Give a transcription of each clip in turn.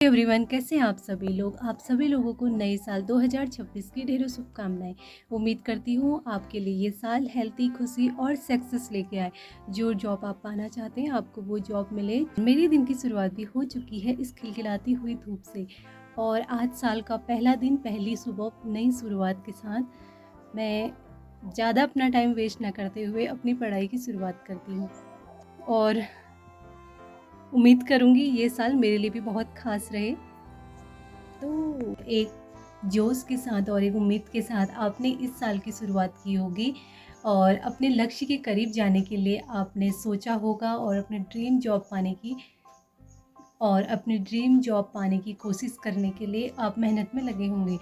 Everyone, कैसे हैं आप सभी लोग। आप सभी लोगों को नए साल 2026 की ढेरों शुभकामनाएं। उम्मीद करती हूँ आपके लिए ये साल हेल्थी, खुशी और सक्सेस लेके आए। जो जॉब आप पाना चाहते हैं आपको वो जॉब मिले। मेरे दिन की शुरुआत भी हो चुकी है इस खिलखिलाती हुई धूप से, और आज साल का पहला दिन, पहली सुबह नई शुरुआत के साथ मैं ज़्यादा अपना टाइम वेस्ट ना करते हुए अपनी पढ़ाई की शुरुआत करती हूँ। और उम्मीद करूँगी ये साल मेरे लिए भी बहुत ख़ास रहे। तो एक जोश के साथ और एक उम्मीद के साथ आपने इस साल की शुरुआत की होगी, और अपने लक्ष्य के करीब जाने के लिए आपने सोचा होगा, और अपने ड्रीम जॉब पाने की कोशिश करने के लिए आप मेहनत में लगे होंगे।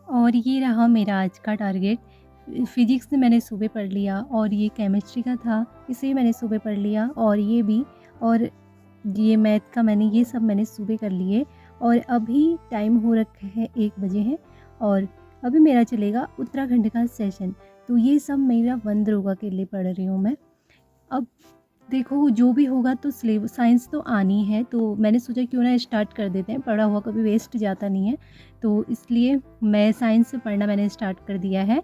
और ये रहा मेरा आज का टारगेट। फिज़िक्स से मैंने सुबह पढ़ लिया, और ये केमिस्ट्री का था, इसे मैंने सुबह पढ़ लिया, और ये भी, और ये मैथ का ये सब मैंने सुबह कर लिए। और अभी टाइम हो रखा है 1 बजे है, और अभी मेरा चलेगा उत्तराखंड का सेशन। तो ये सब मेरा वनदरोगा के लिए पढ़ रही हूँ मैं। अब देखो, जो भी होगा तो साइंस तो आनी है, तो मैंने सोचा क्यों ना स्टार्ट कर देते हैं, पढ़ा हुआ कभी वेस्ट जाता नहीं है। तो इसलिए मैं साइंस से पढ़ना मैंने स्टार्ट कर दिया है।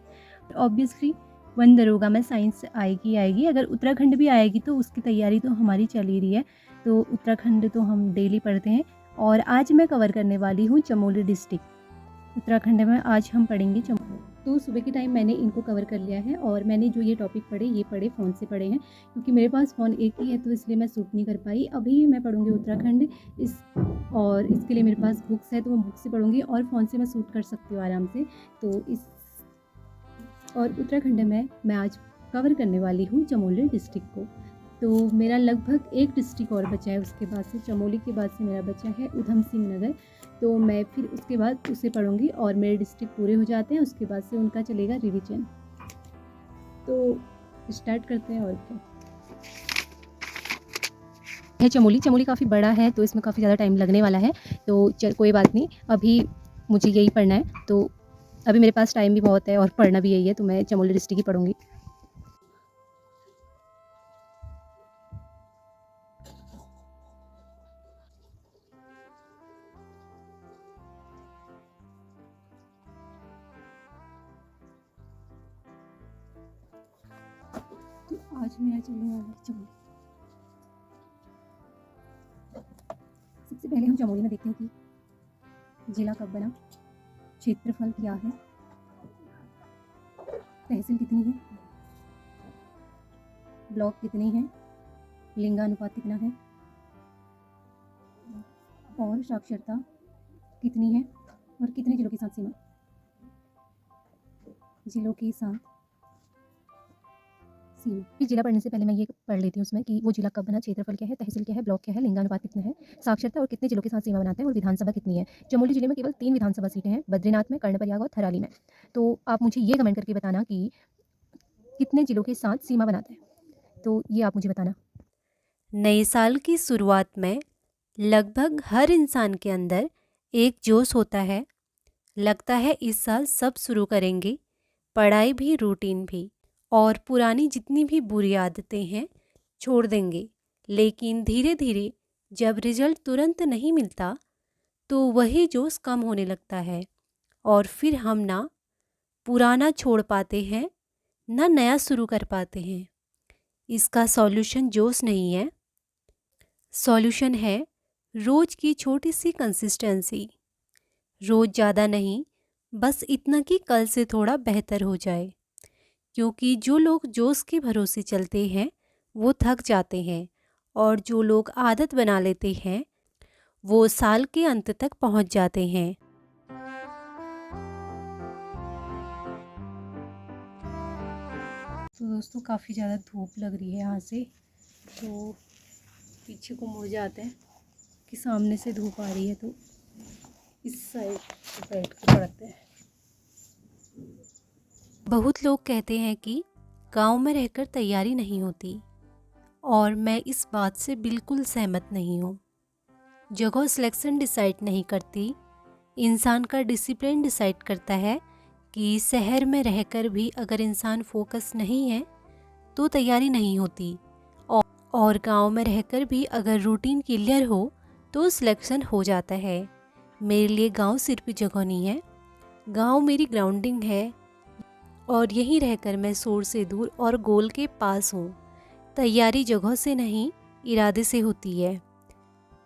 ऑब्वियसली वन दरोगा में साइंस आएगी आएगी, अगर उत्तराखंड भी आएगी तो उसकी तैयारी तो हमारी चल ही रही है। तो उत्तराखंड तो हम डेली पढ़ते हैं, और आज मैं कवर करने वाली हूँ चमोली डिस्ट्रिक्ट। उत्तराखंड में आज हम पढ़ेंगे चमोली। तो सुबह के टाइम मैंने इनको कवर कर लिया है, और मैंने जो ये टॉपिक पढ़े ये पढ़े फ़ोन से पढ़े हैं, क्योंकि मेरे पास फ़ोन एक ही है तो इसलिए मैं शूट नहीं कर पाई। अभी मैं पढ़ूँगी उत्तराखंड और इसके लिए मेरे पास बुक्स है तो मैं बुक से पढ़ूँगी, और फ़ोन से मैं शूट कर सकती हूँ आराम से। तो उत्तराखंड में मैं आज कवर करने वाली हूँ चमोली डिस्ट्रिक्ट को। तो मेरा लगभग एक डिस्ट्रिक्ट और बचा है, उसके बाद से चमोली के बाद से मेरा बचा है उधम सिंह नगर। तो मैं फिर उसके बाद उसे पढ़ूंगी, और मेरे डिस्ट्रिक्ट पूरे हो जाते हैं, उसके बाद से उनका चलेगा रिवीजन। तो स्टार्ट करते हैं। और क्या है, चमोली काफ़ी बड़ा है, तो इसमें काफ़ी ज़्यादा टाइम लगने वाला है। तो कोई बात नहीं, अभी मुझे यही पढ़ना है। तो अभी मेरे पास टाइम भी बहुत है और पढ़ना भी यही है, तो मैं चमोली डिस्ट्रिक्ट ही पढ़ूंगी। तो आज मेरा चलने वाला है चमोली। सबसे पहले हम चमोली में देखते हैं कि जिला कब बना, क्षेत्रफल क्या है, तहसील कितनी है, ब्लॉक कितने हैं, लिंगानुपात कितना है, और साक्षरता कितनी है, और कितने जिलों के साथ सीमा। जिलों के साथ सीमा। जिला पढ़ने से पहले मैं ये पढ़ लेती हूँ उसमें कि वो जिला कब बना, क्षेत्रफल क्या है, तहसील क्या है, ब्लॉक क्या है, लिंगानुपात कितना है, साक्षरता और कितने जिलों के साथ सीमा बनाते हैं, और विधानसभा कितनी है। चमोली जिले में केवल 3 विधानसभा सीटें हैं, बद्रीनाथ में, कर्णप्रयाग और थराली में। तो आप मुझे ये कमेंट करके बताना कि कितने जिलों के साथ सीमा बनाते हैं, तो ये आप मुझे बताना। नए साल की शुरुआत में लगभग हर इंसान के अंदर एक जोश होता है। लगता है इस साल सब शुरू करेंगे, पढ़ाई भी, रूटीन भी, और पुरानी जितनी भी बुरी आदतें हैं छोड़ देंगे। लेकिन धीरे धीरे जब रिजल्ट तुरंत नहीं मिलता तो वही जोश कम होने लगता है, और फिर हम ना पुराना छोड़ पाते हैं ना नया शुरू कर पाते हैं। इसका सॉल्यूशन जोश नहीं है, सॉल्यूशन है रोज की छोटी सी कंसिस्टेंसी। रोज ज़्यादा नहीं, बस इतना कि कल से थोड़ा बेहतर हो जाए। क्योंकि जो लोग जोश के भरोसे चलते हैं वो थक जाते हैं, और जो लोग आदत बना लेते हैं वो साल के अंत तक पहुंच जाते हैं। तो दोस्तों, काफ़ी ज़्यादा धूप लग रही है यहाँ से, तो पीछे को मुड़ जाते हैं कि सामने से धूप आ रही है, तो इस साइड बैठ के पढ़ते हैं। बहुत लोग कहते हैं कि गांव में रहकर तैयारी नहीं होती, और मैं इस बात से बिल्कुल सहमत नहीं हूँ। जगह सिलेक्शन डिसाइड नहीं करती, इंसान का डिसिप्लिन डिसाइड करता है। कि शहर में रहकर भी अगर इंसान फोकस नहीं है तो तैयारी नहीं होती, और गांव में रहकर भी अगर रूटीन क्लियर हो तो सिलेक्शन हो जाता है। मेरे लिए गांव सिर्फ जगह नहीं है, गांव मेरी ग्राउंडिंग है और यहीं रहकर मैं शोर से दूर और गोल के पास हूँ। तैयारी जगह से नहीं, इरादे से होती है।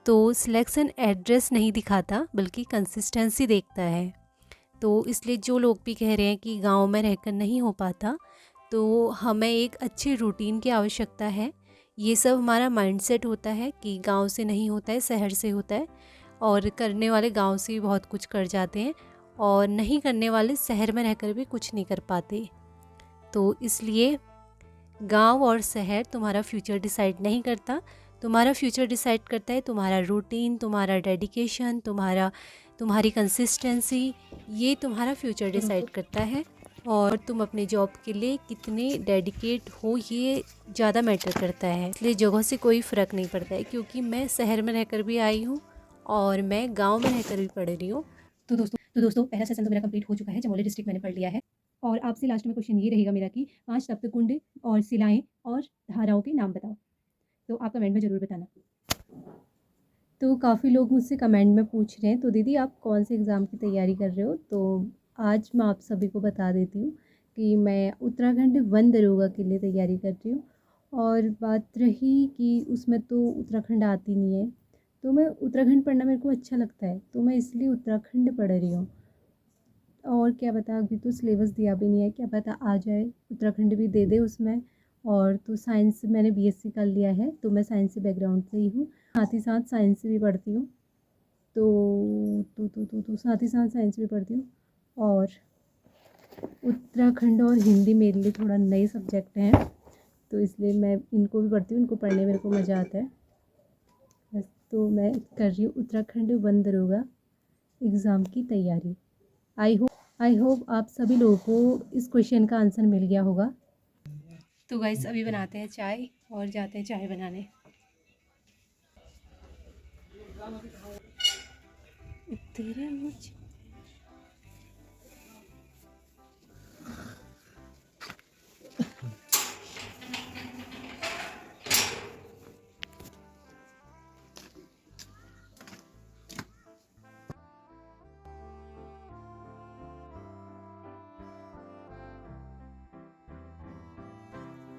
तो सिलेक्शन एड्रेस नहीं दिखाता बल्कि कंसिस्टेंसी देखता है। तो इसलिए जो लोग भी कह रहे हैं कि गांव में रहकर नहीं हो पाता, तो हमें एक अच्छे रूटीन की आवश्यकता है। ये सब हमारा माइंडसेट होता है कि गांव से नहीं होता है, शहर से होता है। और करने वाले गांव से भी बहुत कुछ कर जाते हैं और नहीं करने वाले शहर में रहकर भी कुछ नहीं कर पाते। तो इसलिए गांव और शहर तुम्हारा फ्यूचर डिसाइड नहीं करता। तुम्हारा फ्यूचर डिसाइड करता है तुम्हारा रूटीन, तुम्हारा डेडिकेशन, तुम्हारी कंसिस्टेंसी। ये तुम्हारा फ्यूचर डिसाइड करता है। और तुम अपने जॉब के लिए कितने डेडिकेट हो, ये ज़्यादा मैटर करता है। इसलिए जगह से कोई फ़र्क नहीं पड़ता है, क्योंकि मैं शहर में रहकर भी आई हूँ और मैं गांव में रहकर भी पढ़ रही हूँ। तो दोस्तों पहला सेशन तो मेरा कंप्लीट हो चुका है, चमोली डिस्ट्रिक्ट मैंने पढ़ लिया है। और आपसे लास्ट में क्वेश्चन ये रहेगा मेरा कि 5 सप्तकुंड और शिलाएँ और धाराओं के नाम बताओ। तो आप कमेंट में ज़रूर बताना। तो काफ़ी लोग मुझसे कमेंट में पूछ रहे हैं, तो दीदी आप कौन से एग्ज़ाम की तैयारी कर रहे हो? तो आज मैं आप सभी को बता देती हूँ कि मैं उत्तराखंड वन दरोगा के लिए तैयारी कर रही हूँ। और बात रही कि उसमें तो उत्तराखंड आती नहीं है, तो मैं उत्तराखंड पढ़ना मेरे को अच्छा लगता है, तो मैं इसलिए उत्तराखंड पढ़ रही हूँ। और क्या पता, अभी तो सिलेबस दिया भी नहीं है, क्या पता आ जाए उत्तराखंड भी दे दे उसमें। और तो साइंस मैंने बीएससी कर लिया है, तो मैं साइंस से बैकग्राउंड से ही हूँ, साथ ही साथ साइंस से भी पढ़ती हूँ। तो साथ ही साथ साइंस भी पढ़ती हूँ। और उत्तराखंड और हिंदी मेरे लिए थोड़ा नए सब्जेक्ट हैं, तो इसलिए मैं इनको भी पढ़ती हूँ, इनको पढ़ने में मेरे को मज़ा आता है। बस, तो मैं कर रही हूँ उत्तराखंड वन दरोगा एग्ज़ाम की तैयारी। आई होप आप सभी लोगों को इस क्वेश्चन का आंसर मिल गया होगा। तो गाइस अभी बनाते हैं चाय और जाते हैं चाय बनाने। तेरे मुझ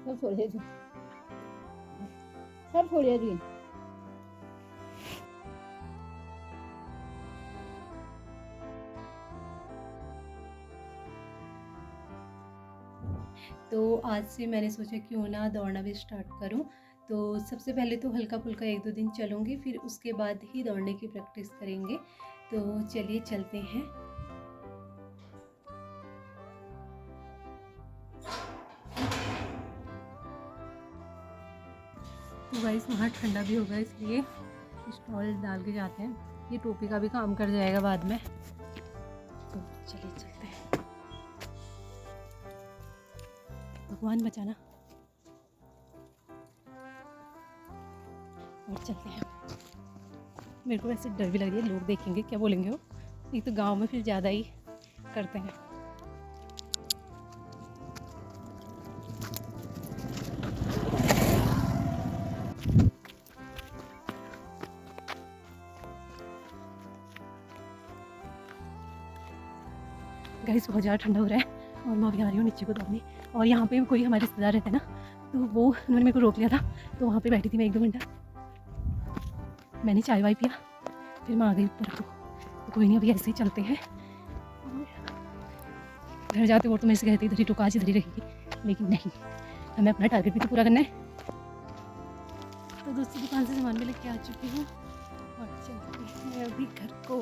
सब छोड़िए जी, सब छोड़िए जी। तो आज से मैंने सोचा क्यों ना दौड़ना भी स्टार्ट करूं। तो सबसे पहले तो हल्का फुल्का 1-2 दिन चलूँगी, फिर उसके बाद ही दौड़ने की प्रैक्टिस करेंगे। तो चलिए चलते हैं। तो गाइस वहाँ ठंडा भी होगा, इसलिए स्टॉल डाल के जाते हैं। ये टोपी का भी काम कर जाएगा बाद में। तो चलिए चलते हैं, भगवान बचाना। और चलते हैं। मेरे को वैसे डर भी लग रही है, लोग देखेंगे क्या बोलेंगे वो। एक तो गांव में फिर ज़्यादा ही करते हैं। गाइस बहुत ज़्यादा ठंडा हो रहा है और मैं अभी आ रही हूँ नीचे को दौड़ने। और यहाँ पे कोई हमारे रिश्तेदार रहते हैं ना, तो वो उन्होंने मेरे को रोक लिया था, तो वहाँ पे बैठी थी मैं 1-2 घंटा। मैंने चाय वाय पिया, फिर मैं आ गई ऊपर। तो कोई नहीं, अभी ऐसे ही चलते हैं। घर जाते वो तो मेरे से कहती इधर ही रुक, आज इधर ही रहेगी, लेकिन नहीं, हमें अपना टारगेट भी तो पूरा करना है। तो दोस्तों दुकान से सामान भी लेके आ चुकी हूँ और चलती हूँ अभी घर को।